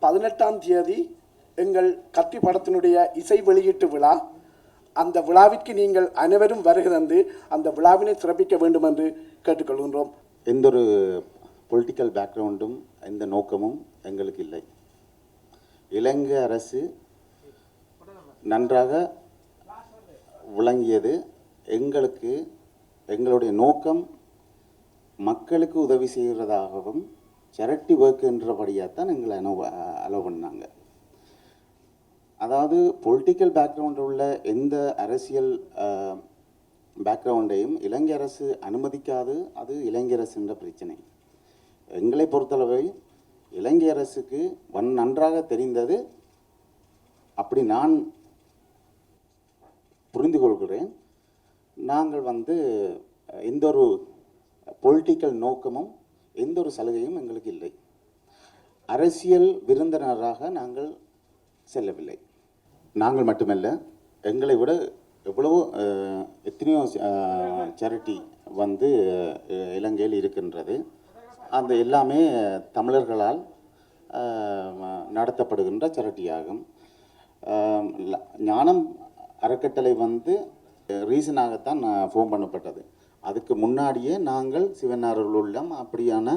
18ஆம் தேதி எங்கள் கத்தி படத்தினுடைய இசை வெளியீட்டு விழா. அந்த விழாவிற்கு நீங்கள் அனைவரும் வருகை தந்து அந்த விழாவினை சிறப்பிக்க வேண்டும் என்று கேட்டுக்கொள்கின்றோம். எந்த ஒரு பொலிட்டிக்கல் பேக்ரவுண்டும் எந்த நோக்கமும் எங்களுக்கு இல்லை. இலங்கை அரசு நன்றாக விளங்கியது. எங்களுடைய நோக்கம் மக்களுக்கு உதவி செய்கிறதாகவும் சேரிட்டி ஒர்க் என்றபடியாக தான் எங்களை அலோவ் பண்ணாங்க. அதாவது பொலிட்டிக்கல் பேக்ரவுண்டில் உள்ள எந்த அரசியல் பேக்ரவுண்டையும் இலங்கை அரசு அனுமதிக்காது. அது இலங்கை அரசுன்ற பிரச்சனை. எங்களை பொறுத்தளவை இலங்கை அரசுக்கு நன்றாக தெரிந்தது, அப்படி நான் புரிந்து கொள்கிறேன். நாங்கள் எந்த ஒரு பொலிட்டிக்கல் நோக்கமும் எந்த ஒரு சலுகையும் எங்களுக்கு இல்லை. அரசியல் விருந்தினராக நாங்கள் செல்லவில்லை. நாங்கள் மட்டுமல்ல, எங்களை விட எத்தனையோ சேரிட்டி இலங்கையில் இருக்கின்றது. அந்த எல்லாமே தமிழர்களால் நடத்தப்படுகின்ற சேரிட்டியாகும். ஞானம் அறக்கட்டளை ரீசனாகத்தான் ஃபோன் பண்ணப்பட்டது. அதுக்கு முன்னாடியே நாங்கள் சிவனார்கள் உள்ளம் அப்படியான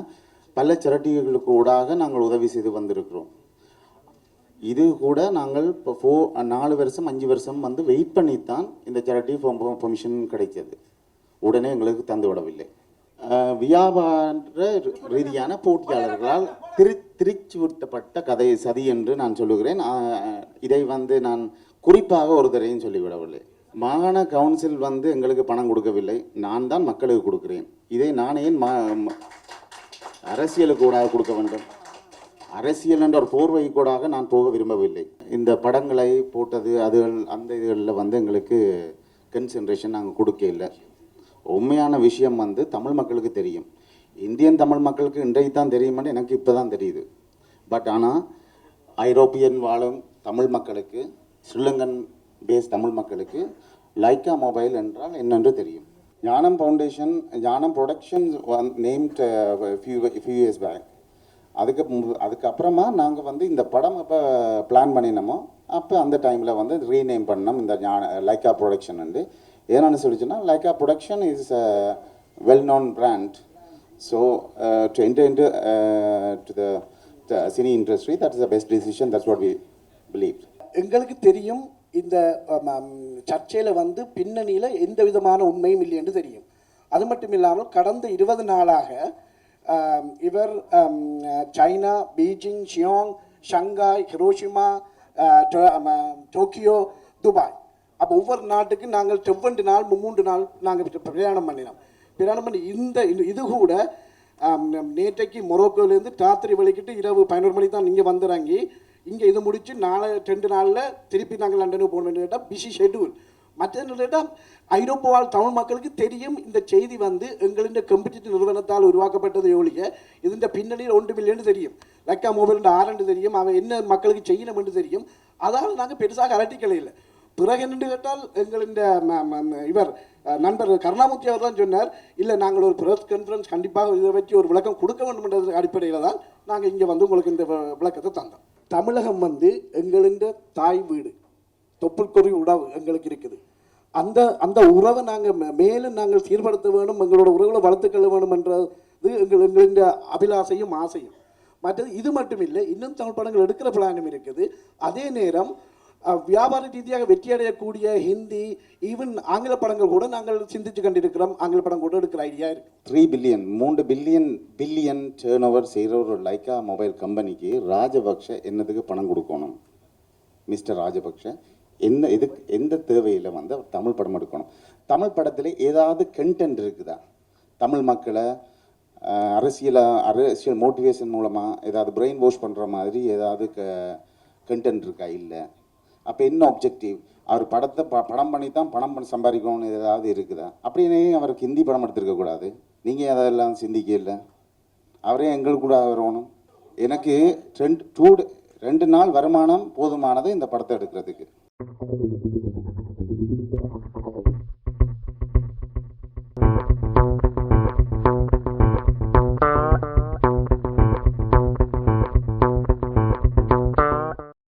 பல சேரிட்டிகளுக்கு ஊடாக நாங்கள் உதவி செய்து வந்திருக்கிறோம். இது கூட நாங்கள் இப்போ 4 வருஷம் 5 வருஷம் வெயிட் பண்ணித்தான் இந்த சேரிட்டி பெர்மிஷன் கிடைத்தது. உடனே எங்களுக்கு தந்து விடவில்லை. வியாபார ரீதியான போட்டியாளர்களால் திரிச்சுவிட்டப்பட்ட கதை சதி என்று நான் சொல்லுகிறேன். இதை நான் குறிப்பாக ஒரு தரையும் சொல்லிவிடவில்லை. மாகாண கவுன்சில் எங்களுக்கு பணம் கொடுக்கவில்லை. நான் தான் மக்களுக்கு கொடுக்கிறேன். இதை நான் ஏன் அரசியலுக்கு கூட கொடுக்க வேண்டும்? அரசியல் என்ற ஒரு போர்வை கூடாக நான் போக விரும்பவில்லை. இந்த படங்களை போட்டது அந்த இதுகளில் எங்களுக்கு கன்சன்ட்ரேஷன் நாங்கள் கொடுக்க இல்லை. உண்மையான விஷயம் தமிழ் மக்களுக்கு தெரியும். இந்தியன் தமிழ் மக்களுக்கு இன்றைக்கு தான் தெரியுமான்னு எனக்கு இப்போ தான் தெரியுது. பட் ஆனால் ஐரோப்பியன் வாழும் தமிழ் மக்களுக்கு, ஸ்ரீலங்கன் பேஸ் தமிழ் மக்களுக்கு லைக்கா மொபைல் என்றால் என்னென்று தெரியும். Gnanam foundation, Gnanam productions named few years back. அதுக்கப்புறமா நாங்கள் இந்த படம் எப்போ பிளான் பண்ணினோமோ அப்போ அந்த டைமில் ரீநேம் பண்ணோம் இந்த லைக்கா ப்ரொடக்ஷன். ஏன்னு சொல்லிச்சுன்னா, Lyca production is a well known brand. So to enter into to the cine industry, that is the best decision. That's what we believe. எங்களுக்கு தெரியும் இந்த சர்ச்சையில் பின்னணியில் எந்த விதமான உண்மையும் இல்லை என்று தெரியும். அது மட்டும் இல்லாமல் கடந்த 20 நாளாக இவர் சைனா, பீஜிங், ஷியோங், ஷங்காய், ஹிரோஷிமா, டோக்கியோ, துபாய், அப்போ ஒவ்வொரு நாட்டுக்கு நாங்கள் 2 நாள் 3 நாள் நாங்கள் பிரயாணம் பண்ணினோம். பிரயாணம் பண்ணி இது கூட நேற்றைக்கு மொரோக்கோவிலேருந்து ராத்திரி வலிக்கிட்டு இரவு 11 மணி தான் இங்கே வந்துறாங்கி. இங்கே இது முடித்து 2 நாளில் திருப்பி நாங்கள் லண்டனுக்கு போக வேண்டிய கேட்டால் பிஸி ஷெட்யூல். மற்ற கேட்டால் ஐரோப்பா வாழ் தமிழ் மக்களுக்கு தெரியும் இந்த செய்தி எங்களின் கம்பெடிட்டிவ் நிறுவனத்தால் உருவாக்கப்பட்டது ஒழிய இதுன்ற பின்னணியில் 1 மில்லியன் தெரியும். லைக்கா மொபைல் ஆரண்டு தெரியும். அவன் என்ன மக்களுக்கு செய்யணும் என்று தெரியும். அதால் நாங்கள் பெருசாக அரட்டிக்கலை இல்லை. பிறகு என்னென்று கேட்டால் எங்களின் இவர் நண்பர் கருணாமூர்த்தி அவர் தான் சொன்னார், இல்லை நாங்கள் ஒரு ப்ரெஸ் கான்ஃபரன்ஸ் கண்டிப்பாக இதை வச்சு ஒரு விளக்கம் கொடுக்க வேண்டும் என்ற அடிப்படையில் தான் நாங்கள் இங்கே உங்களுக்கு இந்த விளக்கத்தை தந்தோம். தமிழகம் எங்களின் தாய் வீடு, தொப்புள்கொறி உறவு எங்களுக்கு இருக்குது. அந்த உறவை நாங்கள் மேலும் நாங்கள் சீர்படுத்த வேணும், எங்களோட உறவுகளை வளர்த்துக்கொள்ள வேணும் என்றது எங்களின் அபிலாசையும் ஆசையும். மற்றது இது மட்டும் இல்லை, இன்னும் தமிழ் படங்கள் எடுக்கிற பிளானும் இருக்குது. அதே நேரம் வியாபார ரீதியாக வெற்றியடையக்கூடிய ஹிந்தி, ஈவன் ஆங்கில படங்கள் கூட நாங்கள் சிந்திச்சு கண்டிருக்கிறோம். ஆங்கில படம் கூட எடுக்கிற ஐடியா இருக்கு. 3 பில்லியன் டேர்ன் ஓவர் செய்கிற ஒரு லைக்கா மொபைல் கம்பெனிக்கு ராஜபக்ஷ என்னதுக்கு பணம் கொடுக்கணும்? மிஸ்டர் ராஜபக்ஷ எந்த தேவையில் தமிழ் படம் எடுக்கணும்? தமிழ் படத்தில் ஏதாவது கண்டென்ட் இருக்குதா? தமிழ் மக்களை அரசியல் மோட்டிவேஷன் மூலமாக ஏதாவது பிரெயின் வாஷ் பண்ணுற மாதிரி ஏதாவது கண்டென்ட் இருக்கா? இல்லை. அப்போ என்ன ஆப்ஜெக்டிவ்? அவர் படம் பண்ணி தான் பணம் சம்பாதிக்கணும்னு ஏதாவது இருக்குதா? அப்படின்னு அவருக்கு ஹிந்தி படம் எடுத்துருக்கக்கூடாது. நீங்கள் அதெல்லாம் சிந்திக்க இல்லை. அவரே எங்களுக்கு கூட வரணும். எனக்கு 2 நாள் வருமானம் போதுமானது இந்த படத்தை எடுக்கிறதுக்கு.